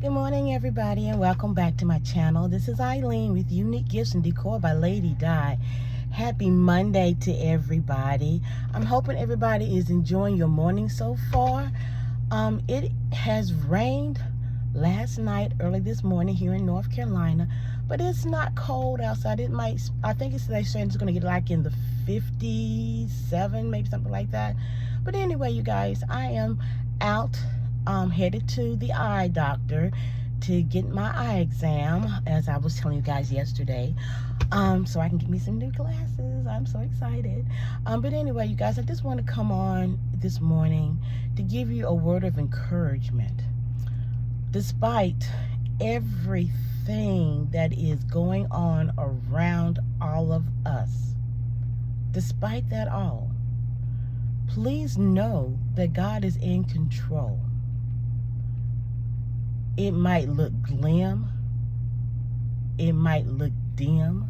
Good morning, everybody, and welcome back to my channel. This is Eileen with Unique Gifts and Decor by Lady Di. Happy Monday to everybody. I'm hoping everybody is enjoying your morning so far. It has rained last night, early this morning here in North Carolina, but it's not cold outside. I think they're saying it's going to get like in the 57, maybe something like that. But anyway, you guys, I am out headed to the eye doctor to get my eye exam, as I was telling you guys yesterday, so I can get me some new glasses. I'm so excited. But anyway, you guys, I just want to come on this morning to give you a word of encouragement. Despite everything that is going on around all of us, despite that all, please know that God is in control. It might look glim. It might look dim.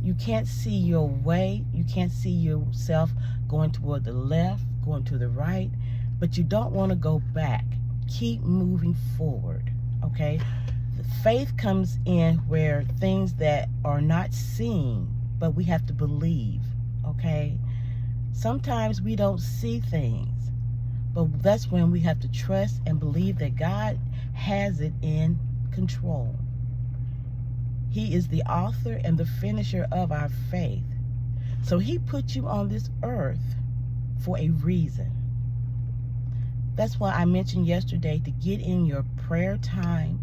You can't see your way. You can't see yourself going toward the left, going to the right, but you don't want to go back. Keep moving forward, okay? The faith comes in where things that are not seen, but we have to believe, okay? Sometimes we don't see things, but that's when we have to trust and believe that God has it in control. He is the author and the finisher of our faith. So he put you on this earth for a reason. That's why I mentioned yesterday to get in your prayer time,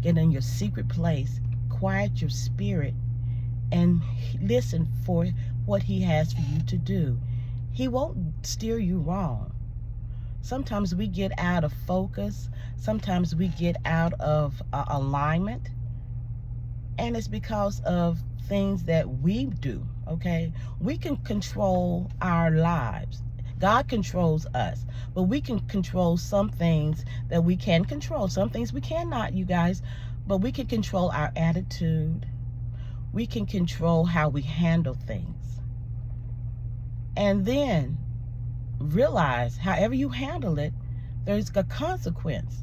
get in your secret place, quiet your spirit, and listen for what he has for you to do. He won't steer you wrong. Sometimes we get out of focus. Sometimes we get out of alignment. And it's because of things that we do, okay? We can control our lives. God controls us. But we can control some things that we can control. Some things we cannot, you guys. But we can control our attitude. We can control how we handle things. And then realize, however you handle it, there's a consequence.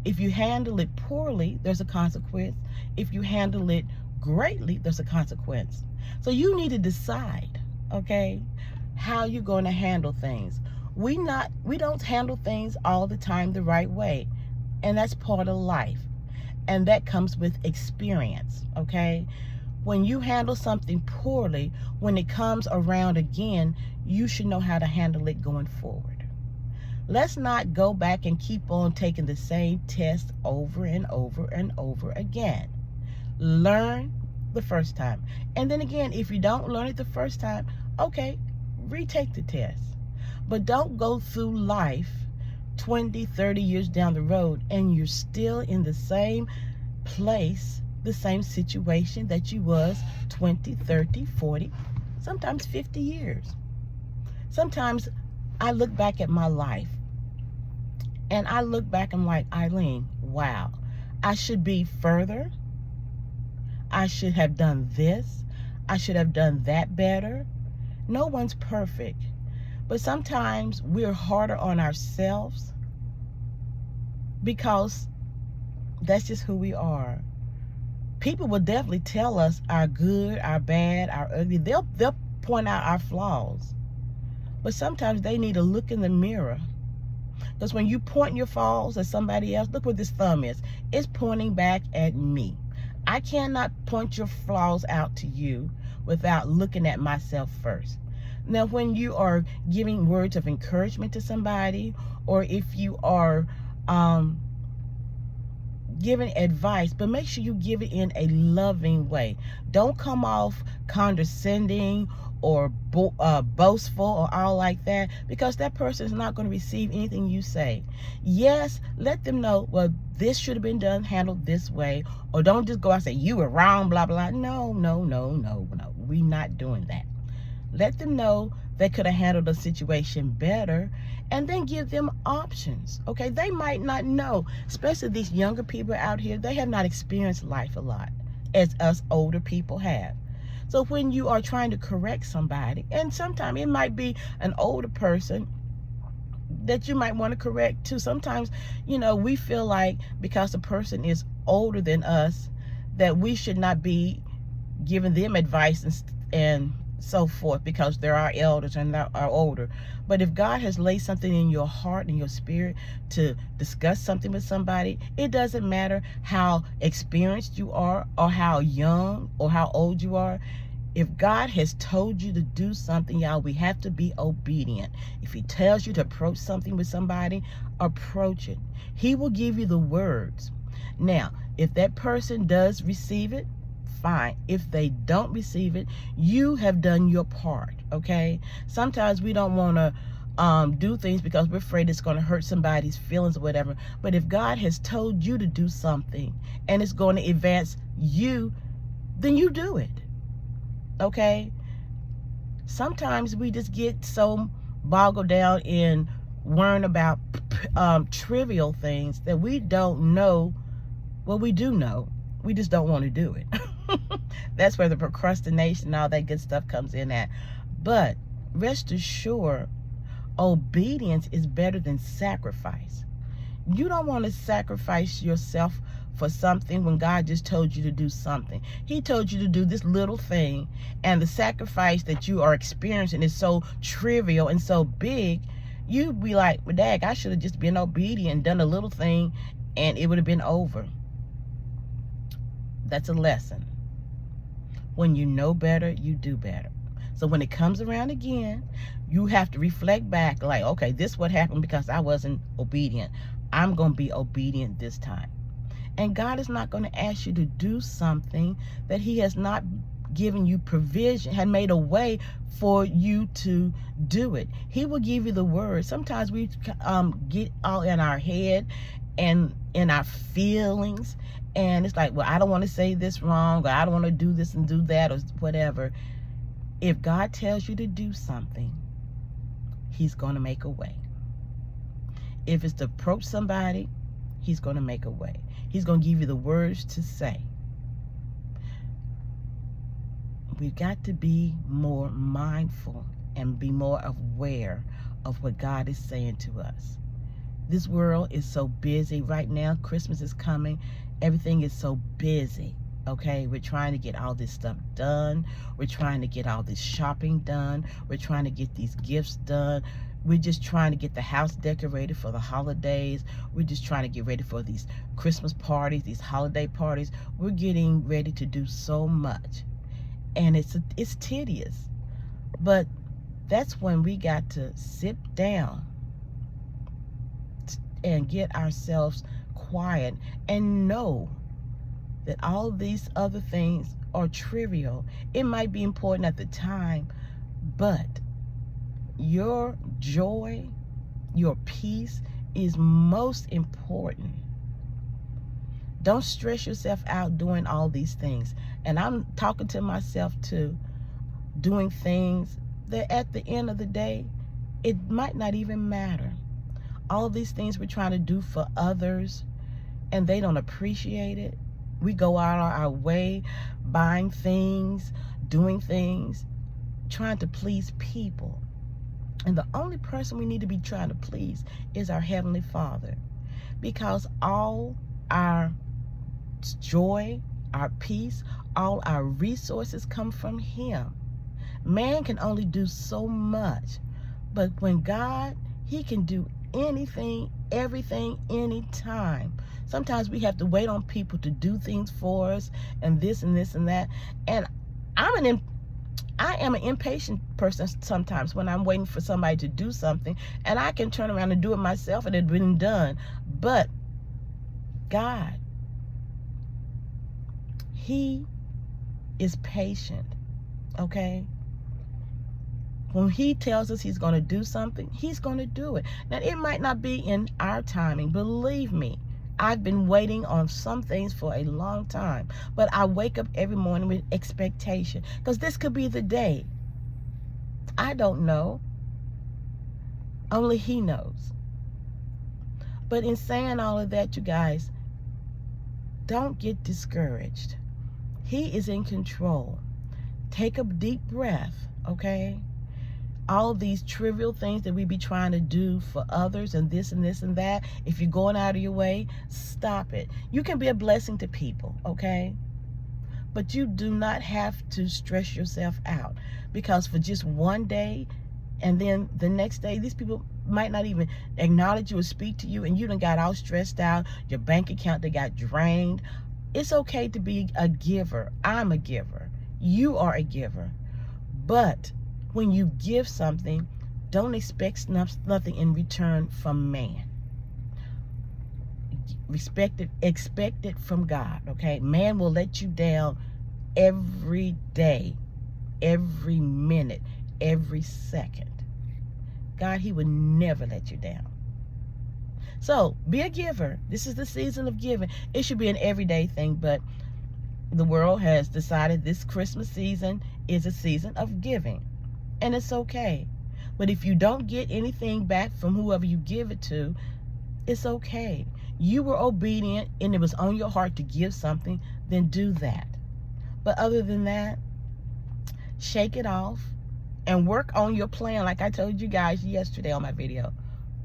If you handle it poorly, there's a consequence. If you handle it greatly, there's a consequence. So you need to decide, okay, how you're going to handle things. We don't handle things all the time the right way, and that's part of life, and that comes with experience, okay? When you handle something poorly, when it comes around again, you should know how to handle it going forward. Let's not go back and keep on taking the same test over and over and over again. Learn the first time. And then again, if you don't learn it the first time, okay, retake the test. But don't go through life 20, 30 years down the road and you're still in the same place, the same situation that you was 20, 30, 40, sometimes 50 years. Sometimes I look back at my life and I look back and I'm like, Eileen, wow, I should be further. I should have done this. I should have done that better. No one's perfect. But sometimes we're harder on ourselves because that's just who we are. People will definitely tell us our good, our bad, our ugly. They'll point out our flaws. But sometimes they need to look in the mirror. Because when you point your flaws at somebody else, look what this thumb is. It's pointing back at me. I cannot point your flaws out to you without looking at myself first. Now, when you are giving words of encouragement to somebody, or if you are giving advice, but make sure you give it in a loving way. Don't come off condescending or boastful or all like that, because that person is not going to receive anything you say. Yes, let them know, well, this should have been done, handled this way, or don't just go out and say, you were wrong, blah, blah. No. We're not doing that. Let them know they could have handled the situation better, and then give them options, okay? They might not know, especially these younger people out here, they have not experienced life a lot, as us older people have. So when you are trying to correct somebody, and sometimes it might be an older person that you might want to correct too. Sometimes, we feel like because a person is older than us, that we should not be giving them advice and so forth, because they're our elders and they're our older. But if God has laid something in your heart and your spirit to discuss something with somebody, it doesn't matter how experienced you are or how young or how old you are. If God has told you to do something, y'all, we have to be obedient. If he tells you to approach something with somebody, approach it. He will give you the words. Now, if that person does receive it, fine. If they don't receive it, you have done your part, okay? Sometimes we don't want to do things because we're afraid it's going to hurt somebody's feelings or whatever. But if God has told you to do something and it's going to advance you, then you do it, okay? Sometimes we just get so boggled down in worrying about trivial things that we don't know. Well, we do know. We just don't want to do it. That's where the procrastination and all that good stuff comes in at. But rest assured, obedience is better than sacrifice. You don't want to sacrifice yourself for something when God just told you to do something. He told you to do this little thing, and the sacrifice that you are experiencing is so trivial and so big, you'd be like, well, dag, I should have just been obedient and done a little thing and it would have been over. That's a lesson. When you know better, you do better. So when it comes around again, you have to reflect back like, okay, this is what happened because I wasn't obedient. I'm going to be obedient this time. And God is not going to ask you to do something that he has not given you provision, had made a way for you to do it. He will give you the word. Sometimes we get all in our head and in our feelings, and it's like, well, I don't want to say this wrong, or I don't want to do this and do that, or whatever. If God tells you to do something, he's going to make a way. If it's to approach somebody, he's going to make a way. He's going to give you the words to say. We've got to be more mindful and be more aware of what God is saying to us. This world is so busy right now. Christmas is coming. Everything is so busy, okay? We're trying to get all this stuff done. We're trying to get all this shopping done. We're trying to get these gifts done. We're just trying to get the house decorated for the holidays. We're just trying to get ready for these Christmas parties, these holiday parties. We're getting ready to do so much. And it's tedious. But that's when we got to sit down and get ourselves quiet and know that all these other things are trivial. It might be important at the time, but your joy, your peace is most important. Don't stress yourself out doing all these things. And I'm talking to myself too, doing things that at the end of the day, it might not even matter. All of these things we're trying to do for others, and they don't appreciate it. We go out our way, buying things, doing things, trying to please people. And the only person we need to be trying to please is our Heavenly Father. Because all our joy, our peace, all our resources come from him. Man can only do so much. But when God, he can do anything, everything, anytime. Sometimes we have to wait on people to do things for us, and this and this and that. And I am an impatient person sometimes when I'm waiting for somebody to do something, and I can turn around and do it myself and it's been done. But God, he is patient, okay? When he tells us he's going to do something, he's going to do it. Now, it might not be in our timing. Believe me, I've been waiting on some things for a long time. But I wake up every morning with expectation, because this could be the day. I don't know. Only he knows. But in saying all of that, you guys, don't get discouraged. He is in control. Take a deep breath, okay? all these trivial things that we be trying to do for others and this and this and that, if you're going out of your way, stop it. You can be a blessing to people, okay? But you do not have to stress yourself out, because for just one day and then the next day, these people might not even acknowledge you or speak to you, and you done got all stressed out. Your bank account, they got drained. It's okay to be a giver. I'm a giver. You are a giver. But when you give something, don't expect nothing in return from man. Expect it from God, okay? Man will let you down every day, every minute, every second. God, he would never let you down. So be a giver. This is the season of giving. It should be an everyday thing, but the world has decided this Christmas season is a season of giving, and it's okay. But if you don't get anything back from whoever you give it to, it's okay. You were obedient and it was on your heart to give something, then do that. But other than that, shake it off and work on your plan. Like I told you guys yesterday on my video,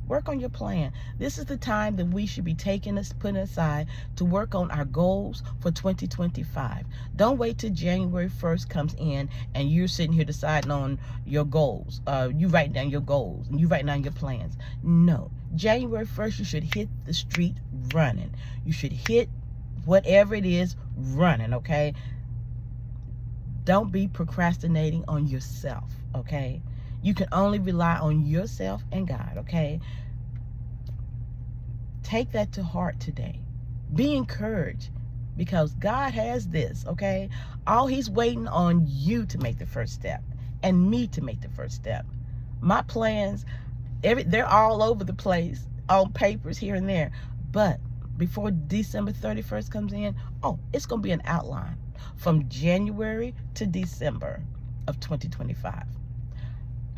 work on your plan. This is the time that we should be putting aside to work on our goals for 2025. Don't wait till January 1st comes in and you're sitting here deciding on your goals. You write down your goals and you write down your plans. No, January 1st, you should hit the street running. You should hit whatever it is running, okay? Don't be procrastinating on yourself, okay? You can only rely on yourself and God, okay? Take that to heart today. Be encouraged, because God has this, okay? All he's waiting on you to make the first step and me to make the first step. My plans, they're all over the place on papers here and there. But before December 31st comes in, it's going to be an outline from January to December of 2025.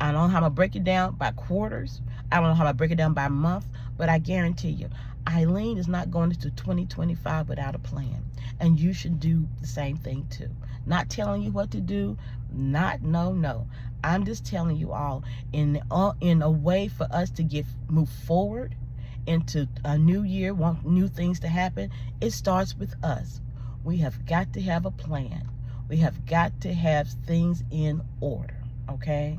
I don't know how I'm going to break it down by quarters. I don't know how I'm going to break it down by month, but I guarantee you, Eileen is not going into 2025 without a plan. And you should do the same thing too. Not telling you what to do, no. I'm just telling you all in a way for us to move forward into a new year, want new things to happen. It starts with us. We have got to have a plan. We have got to have things in order, okay?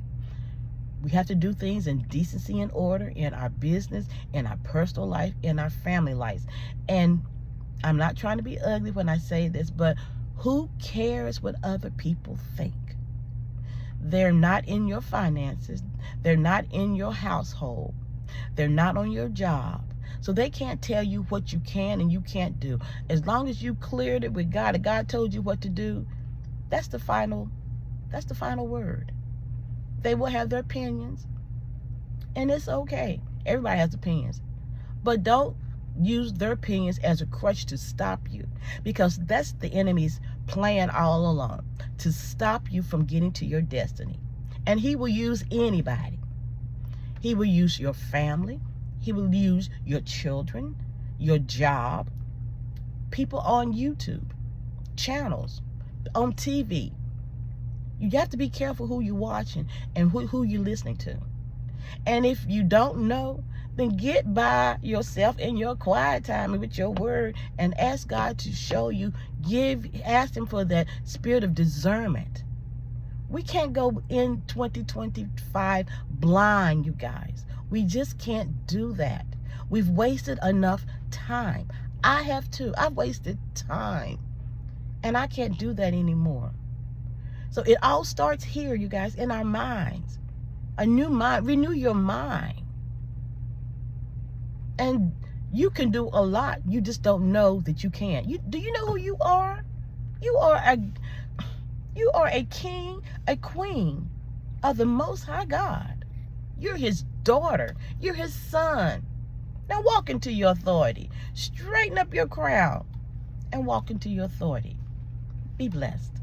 We have to do things in decency and order in our business, in our personal life, in our family lives. And I'm not trying to be ugly when I say this, but who cares what other people think? They're not in your finances. They're not in your household. They're not on your job. So they can't tell you what you can and you can't do. As long as you cleared it with God and God told you what to do, that's the final word. They will have their opinions, and it's okay. Everybody has opinions. But don't use their opinions as a crutch to stop you, because that's the enemy's plan all along, to stop you from getting to your destiny. And he will use anybody. He will use your family. He will use your children, your job, people on YouTube, channels, on TV. You have to be careful who you're watching and who you're listening to. And if you don't know, then get by yourself in your quiet time with your word and ask God to show you. Ask him for that spirit of discernment. We can't go in 2025 blind, you guys. We just can't do that. We've wasted enough time. I have too. I've wasted time. And I can't do that anymore. So it all starts here, you guys, in our minds. A new mind. Renew your mind. And you can do a lot. You just don't know that you can. Do you know who you are? You are a king, a queen of the Most High God. You're his daughter. You're his son. Now walk into your authority. Straighten up your crown and walk into your authority. Be blessed.